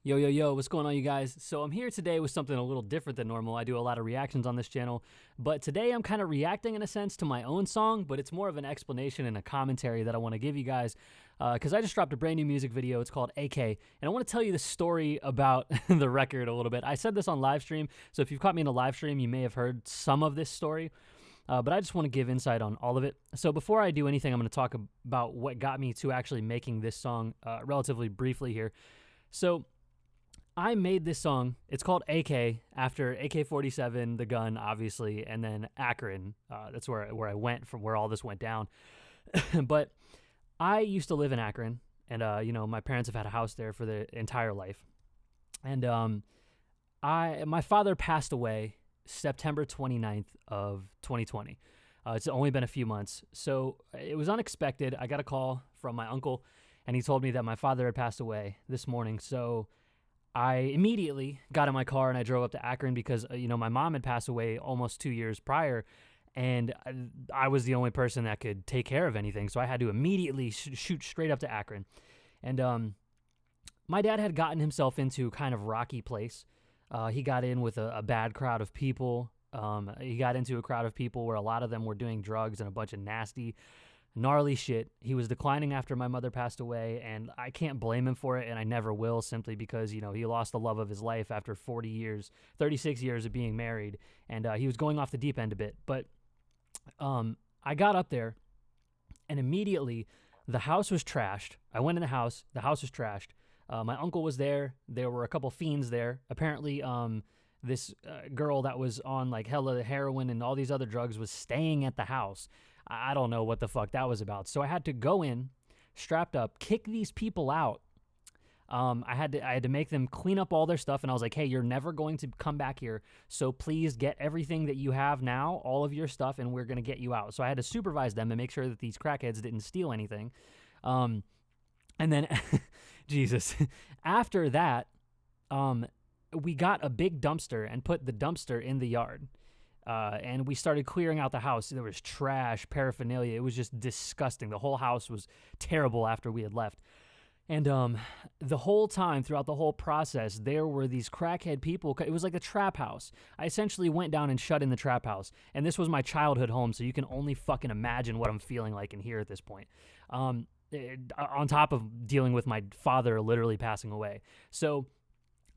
Yo, yo, yo, what's going on, you guys? So, I'm here today with something a little different than normal. I do a lot of reactions on this channel, but today I'm kind of reacting in a sense to my own song, but it's more of an explanation and a commentary that I want to give you guys because I just dropped a brand new music video. It's called AK, and I want to tell you the story about the record a little bit. I said this on live stream, so if you've caught me in a live stream, you may have heard some of this story. But I just want to give insight on all of it. So before I do anything, I'm going to talk about what got me to actually making this song relatively briefly here. So I made this song. It's called AK after AK-47, the gun, obviously, and then Akron. That's where I went from where all this went down. But I used to live in Akron, and my parents have had a house there for their entire life. And my father passed away September 29th of 2020. It's only been a few months, so it was unexpected. I got a call from my uncle, and he told me that my father had passed away this morning. So I immediately got in my car and I drove up to Akron because, my mom had passed away almost 2 years prior, and I was the only person that could take care of anything. So I had to immediately shoot straight up to Akron. And my dad had gotten himself into kind of rocky place. He got in with a bad crowd of people. He got into a crowd of people where a lot of them were doing drugs and a bunch of nasty, gnarly shit. He was declining after my mother passed away, and I can't blame him for it, and I never will, simply because, he lost the love of his life after 36 years of being married, and he was going off the deep end a bit. But I got up there, and immediately the house was trashed. I went in the house was trashed. My uncle was there. There were a couple fiends there. Apparently, this girl that was on like hella heroin and all these other drugs was staying at the house. I don't know what the fuck that was about. So I had to go in, strapped up, kick these people out. I had to make them clean up all their stuff, and I was like, hey, you're never going to come back here, so please get everything that you have now, all of your stuff, and we're going to get you out. So I had to supervise them and make sure that these crackheads didn't steal anything. And then, Jesus, after that, we got a big dumpster and put the dumpster in the yard. And we started clearing out the house. There was trash, paraphernalia. It was just disgusting. The whole house was terrible after we had left. And the whole time, throughout the whole process, there were these crackhead people. It was like a trap house. I essentially went down and shut in the trap house. And this was my childhood home, so you can only fucking imagine what I'm feeling like in here at this point. On top of dealing with my father literally passing away. So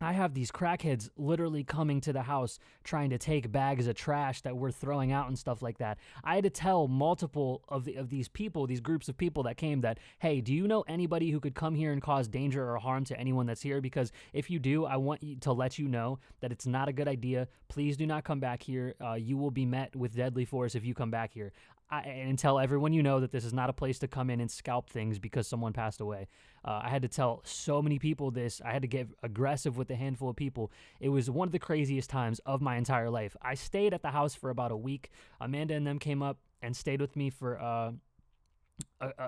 I have these crackheads literally coming to the house trying to take bags of trash that we're throwing out and stuff like that. I had to tell multiple of these people, these groups of people that came, that, hey, do you know anybody who could come here and cause danger or harm to anyone that's here? Because if you do, I want to let you know that it's not a good idea. Please do not come back here. You will be met with deadly force if you come back here. And tell everyone you know that this is not a place to come in and scalp things because someone passed away. I had to tell so many people this. I had to get aggressive with a handful of people. It was one of the craziest times of my entire life. I stayed at the house for about a week. Amanda and them came up and stayed with me for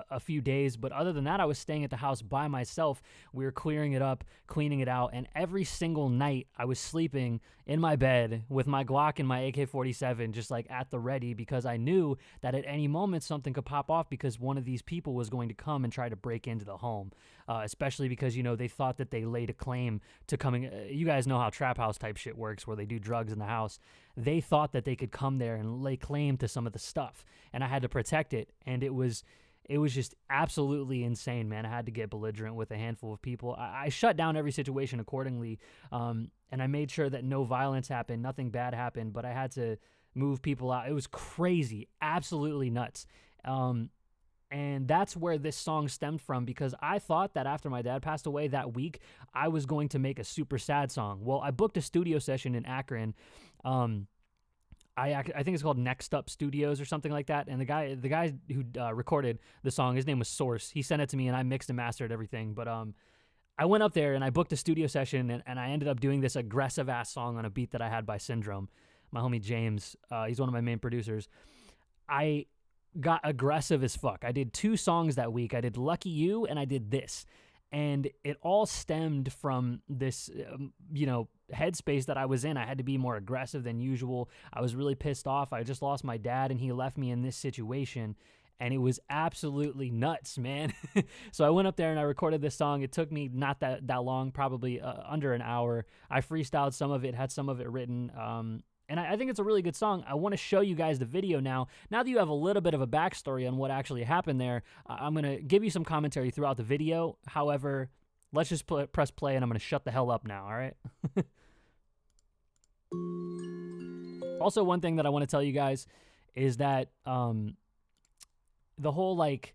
a few days, but other than that, I was staying at the house by myself. We were clearing it up, cleaning it out, and every single night I was sleeping in my bed with my Glock and my AK-47 just like at the ready, because I knew that at any moment something could pop off because one of these people was going to come and try to break into the home, especially because, they thought that they laid a claim to coming. You guys know how trap house type shit works, where they do drugs in the house. They thought that they could come there and lay claim to some of the stuff, and I had to protect it, and it was just absolutely insane, man. I had to get belligerent with a handful of people. I shut down every situation accordingly, and I made sure that no violence happened, nothing bad happened, but I had to move people out. It was crazy, absolutely nuts. And that's where this song stemmed from, because I thought that after my dad passed away that week, I was going to make a super sad song. Well, I booked a studio session in Akron. I think it's called Next Up Studios or something like that. And the guy who recorded the song, his name was Source. He sent it to me, and I mixed and mastered everything. But I went up there and I booked a studio session, and I ended up doing this aggressive ass song on a beat that I had by Syndrome. My homie James, he's one of my main producers. I got aggressive as fuck. I did 2 songs that week. I did Lucky You and I did this. And it all stemmed from this, headspace that I was in. I had to be more aggressive than usual. I was really pissed off. I just lost my dad, and he left me in this situation. and it was absolutely nuts, man. So I went up there and I recorded this song. It took me not that long, probably under an hour. I freestyled some of it, had some of it written, and I think it's a really good song. I want to show you guys the video now. Now that you have a little bit of a backstory on what actually happened there, I'm going to give you some commentary throughout the video. However, let's just press play, and I'm going to shut the hell up now, all right? Also, one thing that I want to tell you guys is that the whole, like,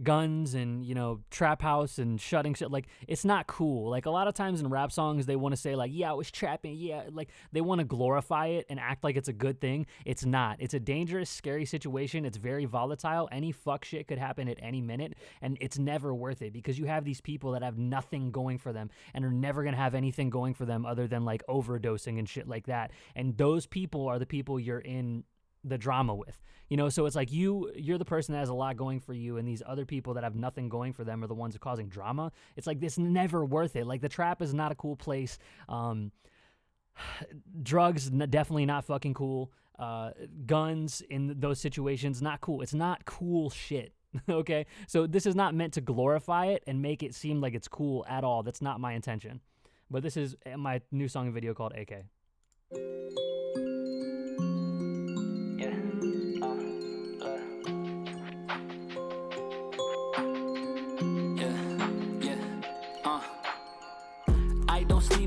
guns and, you know, trap house and shutting shit, like, it's not cool. Like, a lot of times in rap songs, they want to say, like, yeah, I was trapping, yeah, like, they want to glorify it and act like it's a good thing. It's not. It's a dangerous, scary situation. It's very volatile. Any fuck shit could happen at any minute, and it's never worth it, because you have these people that have nothing going for them and are never going to have anything going for them other than, like, overdosing and shit like that. And those people are the people you're in the drama with, you know. So it's like you're the person that has a lot going for you, and these other people that have nothing going for them are the ones causing drama. It's like, this never worth it. Like, the trap is not a cool place. Drugs, definitely not fucking cool. Guns in those situations, not cool. It's not cool shit. Okay, so this is not meant to glorify it and make it seem like it's cool at all. That's not my intention. But this is my new song and video called AK.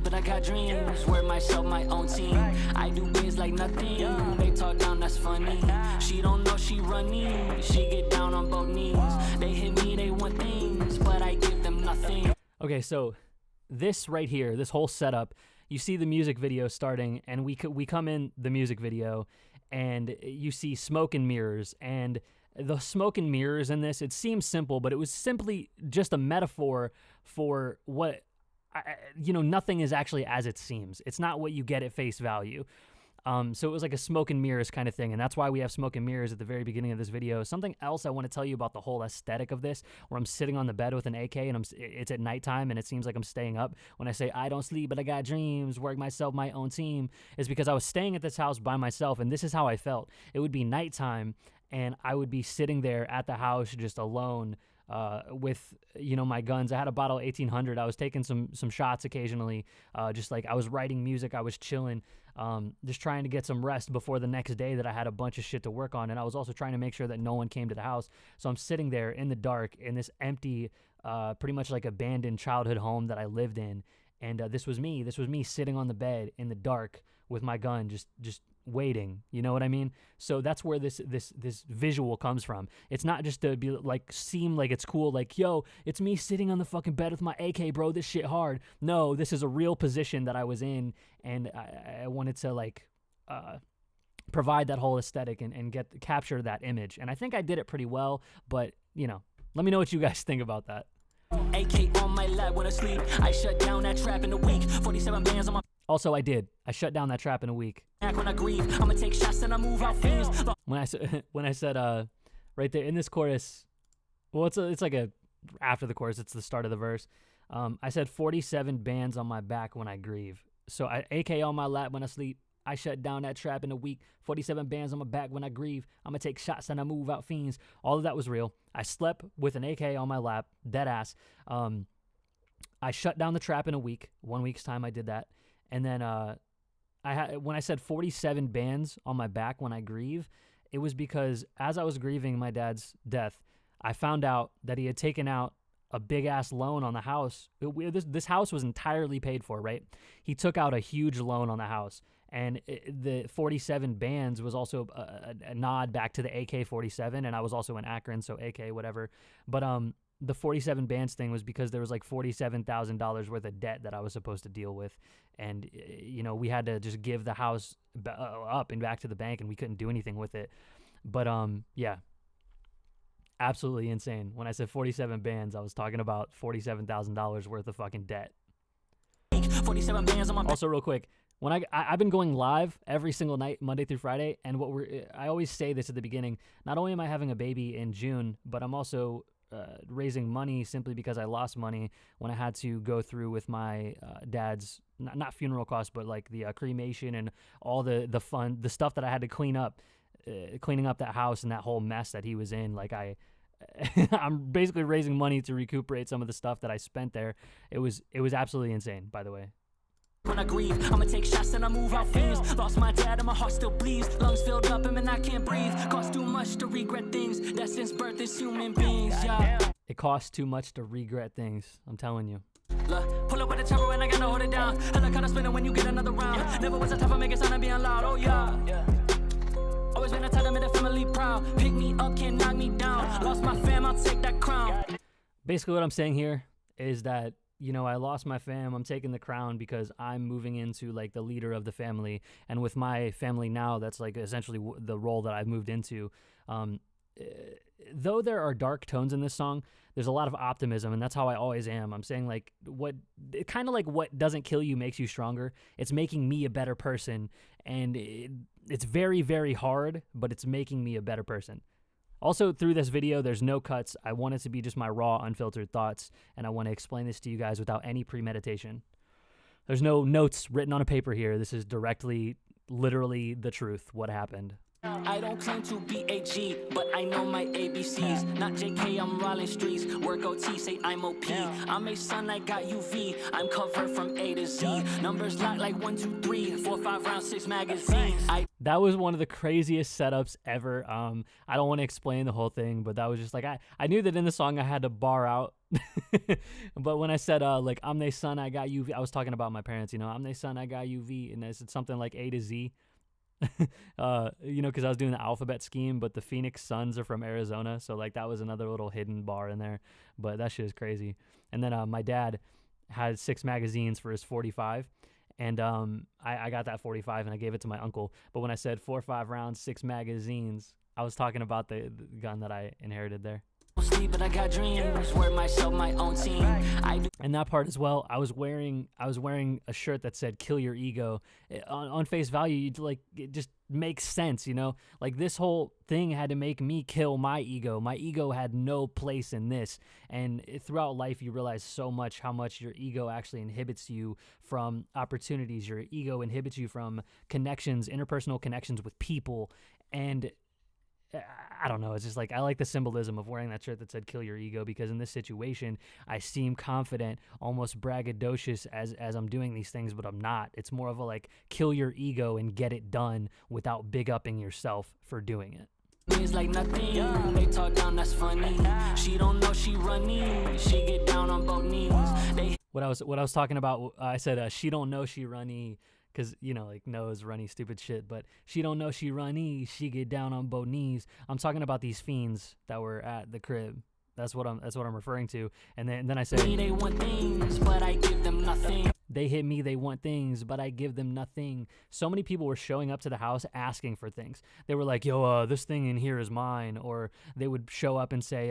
But I got dreams, work myself, my own team. I do biz like nothing. They talk down, that's funny. She don't know she running. She get down on both knees. They hit me, they want things, but I give them nothing. Okay, so this right here, this whole setup, you see the music video starting, and we come in the music video, and you see smoke and mirrors, and the smoke and mirrors in this, it seems simple, but it was simply just a metaphor for what, you know, nothing is actually as it seems. It's not what you get at face value. So it was like a smoke and mirrors kind of thing, and that's why we have smoke and mirrors at the very beginning of this video. Something else I want to tell you about the whole aesthetic of this, where I'm sitting on the bed with an AK, and it's at nighttime, and it seems like I'm staying up. When I say I don't sleep, but I got dreams, work myself, my own team, is because I was staying at this house by myself, and this is how I felt. It would be nighttime, and I would be sitting there at the house just alone, with, you know, my guns. I had a bottle of 1800. I was taking some shots occasionally. Just like, I was writing music. I was chilling, just trying to get some rest before the next day that I had a bunch of shit to work on. And I was also trying to make sure that no one came to the house. So I'm sitting there in the dark in this empty, pretty much like abandoned childhood home that I lived in. And this was me. This was me sitting on the bed in the dark with my gun, just waiting. You know what I mean? So that's where this visual comes from. It's not just to be like, seem like it's cool, like, yo, it's me sitting on the fucking bed with my AK, bro, this shit hard. No, this is a real position that I was in, and I wanted to, like, provide that whole aesthetic and capture that image. And I think I did it pretty well, but, you know, let me know what you guys think about that. AK on my lap when I sleep. I shut down that trap in a week. 47 bands on my. Also, I did. I shut down that trap in a week. When I grieve, I'ma take shots and I move out fiends. When I said right there in this chorus, well, it's like a after the chorus, it's the start of the verse. I said 47 bands on my back when I grieve. So AK on my lap when I sleep. I shut down that trap in a week. 47 bands on my back when I grieve. I'ma take shots and I move out fiends. All of that was real. I slept with an AK on my lap, dead ass. I shut down the trap in a week. 1 week's time I did that. And then when I said 47 bands on my back when I grieve, it was because as I was grieving my dad's death, I found out that he had taken out a big-ass loan on the house. This house was entirely paid for, right? He took out a huge loan on the house. And the 47 bands was also a nod back to the AK-47, and I was also in Akron, so AK, whatever. But the 47 bands thing was because there was like $47,000 worth of debt that I was supposed to deal with. And, you know, we had to just give the house up and back to the bank, and we couldn't do anything with it. But, yeah, absolutely insane. When I said 47 bands, I was talking about $47,000 worth of fucking debt. 47 bands on my. Also, real quick, when I've been going live every single night, Monday through Friday, and I always say this at the beginning, not only am I having a baby in June, but I'm also raising money simply because I lost money when I had to go through with my dad's, not funeral costs, but like the cremation and all the stuff that I had to clean up. cleaning up that house and that whole mess that he was in. Like I'm basically raising money to recuperate some of the stuff that I spent there. It was absolutely insane, by the way. When I grieve, I'ma take shots and I move out fiends. Lost my dad and my heart still bleeds. Lungs filled up and I can't breathe. Cost too much to regret things that since birth is human beings, yeah. It costs too much to regret things, I'm telling you. Look, pull up with a chopper and I gotta hold it down. Hella kinda spinning when you get another round. Never was a type of make it sound and being loud, oh yeah. Always been a type to make the family proud. Pick me up, can't knock me down. Lost my fam, I'll take that crown. Basically what I'm saying here is that, you know, I lost my fam, I'm taking the crown because I'm moving into like the leader of the family. And with my family now, that's like essentially the role that I've moved into. Though there are dark tones in this song, there's a lot of optimism, and that's how I always am. I'm saying like what doesn't kill you makes you stronger. It's making me a better person, and it's very, very hard, but it's making me a better person. Also, through this video, there's no cuts. I want it to be just my raw, unfiltered thoughts, and I want to explain this to you guys without any premeditation. There's no notes written on a paper here. This is directly, literally the truth, what happened. I don't claim to be a G, but I know my ABCs. Not JK, I'm rolling streets. Work OT, say I'm OP. I'm a son, I got UV. I'm covered from A to Z. Numbers locked like 1, 2, 3, 4, 5 rounds, 6 magazines. That was one of the craziest setups ever. I don't want to explain the whole thing, but that was just like, I knew that in the song I had to bar out. But when I said, like, I'm their son, I got UV, I was talking about my parents, you know, I'm their son, I got UV. And I said something like A to Z. You know, because I was doing the alphabet scheme, but the Phoenix Suns are from Arizona, so like that was another little hidden bar in there. But that shit is crazy. And then my dad had 6 magazines for his 45, and I got that 45 and I gave it to my uncle. But when I said 4 or 5 rounds, 6 magazines, I was talking about the gun that I inherited there. Sleep, but I got dreams. Wear myself my own team. And that part as well, I was wearing a shirt that said "Kill Your Ego." On face value, it just makes sense, you know. Like this whole thing had to make me kill my ego. My ego had no place in this. And throughout life, you realize so much how much your ego actually inhibits you from opportunities. Your ego inhibits you from connections, interpersonal connections with people, and I don't know. It's just like I like the symbolism of wearing that shirt that said "Kill Your Ego" because in this situation, I seem confident, almost braggadocious as I'm doing these things, but I'm not. It's more of a like kill your ego and get it done without big upping yourself for doing it. It's like nothing. They talk down, that's funny. She don't know she running. She get down on both knees. What I was talking about, I said she don't know she runny. Because, you know, like, no is runny, stupid shit. But she don't know she runny. She get down on both knees. I'm talking about these fiends that were at the crib. That's what I'm referring to. And then I said, they want things, but I give them nothing. They hit me, they want things, but I give them nothing. So many people were showing up to the house asking for things. They were like, yo, this thing in here is mine. Or they would show up and say,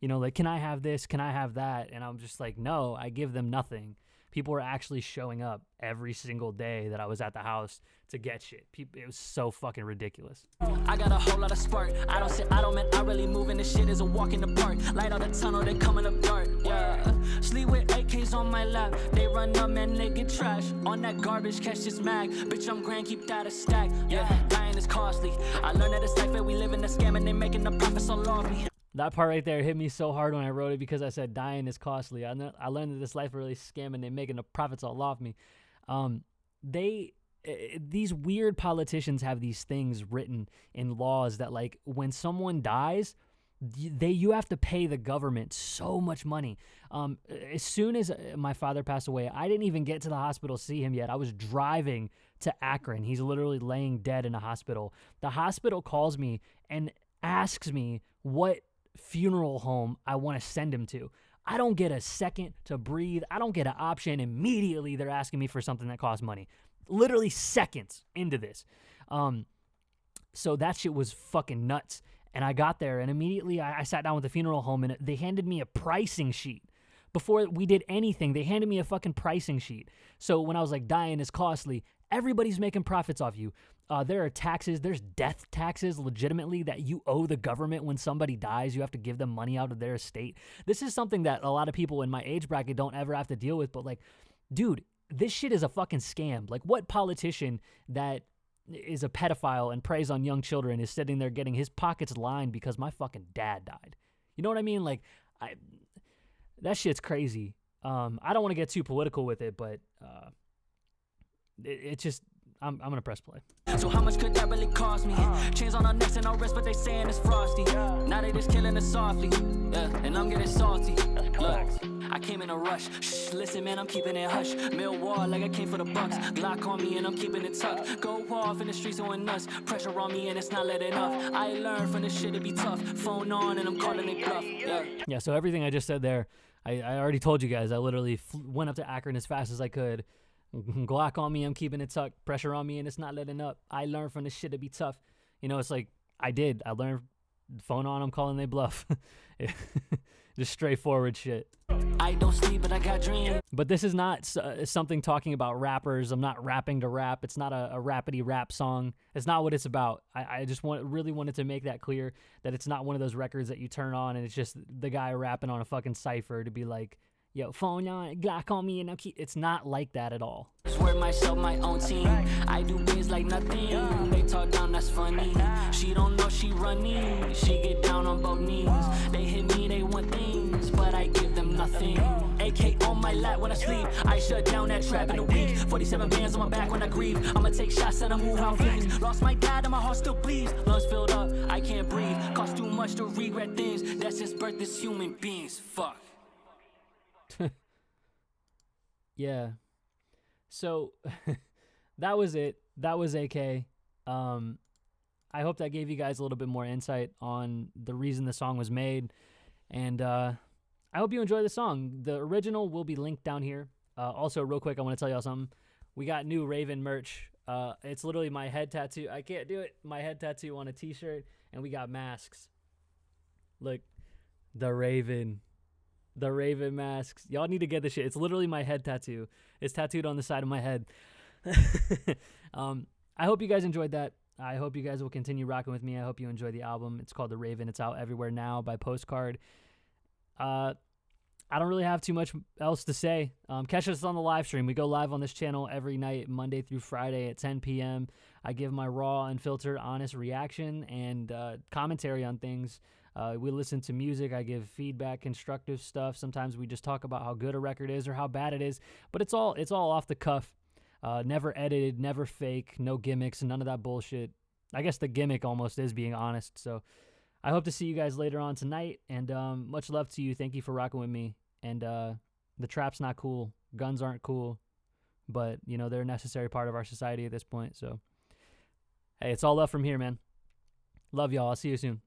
you know, like, can I have this? Can I have that? And I'm just like, no, I give them nothing. People were actually showing up every single day that I was at the house to get shit. It was so fucking ridiculous. I got a whole lot of spark. I don't sit, I don't man, I really move in this shit is a walk in the park. Light out the tunnel, they coming up dark. Yeah. Sleep with AKs on my lap. They run up, man, they get trash. On that garbage, catch this mag. Bitch, I'm grand, keep that a stack. Yeah, dying is costly. I learned that it's life that we live in the scam and they making the profits all off me. That part right there hit me so hard when I wrote it because I said dying is costly. I learned that this life really scamming. They're making the profits all off me. These weird politicians have these things written in laws that like when someone dies, you have to pay the government so much money. As soon as my father passed away, I didn't even get to the hospital to see him yet. I was driving to Akron. He's literally laying dead in a hospital. The hospital calls me and asks me what funeral home I want to send him to. I don't get a second to breathe. I don't get an option. Immediately, they're asking me for something that costs money. Literally seconds into this. So that shit was fucking nuts. And I got there, and immediately I sat down with the funeral home, and they handed me a pricing sheet. Before we did anything, they handed me a fucking pricing sheet. So when I was like, dying is costly, everybody's making profits off you. There are taxes, there's death taxes legitimately that you owe the government when somebody dies. You have to give them money out of their estate. This is something that a lot of people in my age bracket don't ever have to deal with. But like, dude, this shit is a fucking scam. Like what politician that is a pedophile and preys on young children is sitting there getting his pockets lined because my fucking dad died. You know what I mean? Like, that shit's crazy. I don't want to get too political with it, but it just, I'm going to press play. So how much could that really cost me? Chains on our necks and our wrists, but they saying it's frosty. Now they just killing us softly, and I'm getting salty. Look, I came in a rush. Shh, listen, man, I'm keeping it hush. Mill wall like I came for the bucks. Glock on me and I'm keeping it tucked. Go off in the streets going nuts. Pressure on me and it's not letting up. I learned from this shit to be tough. Phone on and I'm calling it bluff. Yeah. So everything I just said there, I already told you guys. I literally went up to Akron as fast as I could. Glock on me, I'm keeping it tucked. Pressure on me and it's not letting up. I learned from this shit to be tough. You know, it's like I learned. Phone on, I'm calling they bluff. Just straightforward shit. I don't sleep, but I got dreams. But this is not something talking about rappers. I'm not rapping to rap. It's not a rappity rap song. It's not what it's about. I just really wanted to make that clear, that it's not one of those records that you turn on and it's just the guy rapping on a fucking cipher to be like, yo, phone on, Glock on me, and I'll keep. It's not like that at all. Swear myself, my own team. I do biz like nothing. They talk down, that's funny. She don't know she running. She get down on both knees. They hit me, they want things, but I give them nothing. AK on my lap when I sleep. I shut down that trap in a week. 47 bands on my back when I grieve. I'ma take shots and I move how fleas. Lost my dad and my heart still bleeds. Lungs filled up, I can't breathe. Cost too much to regret things. That's just birth as human beings. Fuck. Yeah. So that was it. That was AK. I hope that gave you guys a little bit more insight on the reason the song was made. And I hope you enjoy the song. The original will be linked down here. Also, real quick, I want to tell y'all something. We got new Raven merch. It's literally my head tattoo. I can't do it. My head tattoo on a t-shirt. And we got masks. Look, the Raven. The Raven masks. Y'all need to get this shit. It's literally my head tattoo. It's tattooed on the side of my head. I hope you guys enjoyed that. I hope you guys will continue rocking with me. I hope you enjoy the album. It's called The Raven. It's out everywhere now by Postcard. I don't really have too much else to say. Catch us on the live stream. We go live on this channel every night, Monday through Friday at 10 p.m. I give my raw, unfiltered, honest reaction and commentary on things. We listen to music. I give feedback, constructive stuff. Sometimes we just talk about how good a record is or how bad it is. But it's all off the cuff. Never edited, never fake, no gimmicks, none of that bullshit. I guess the gimmick almost is being honest. So I hope to see you guys later on tonight. And much love to you. Thank you for rocking with me. And the trap's not cool. Guns aren't cool. But, you know, they're a necessary part of our society at this point. So, hey, it's all love from here, man. Love y'all. I'll see you soon.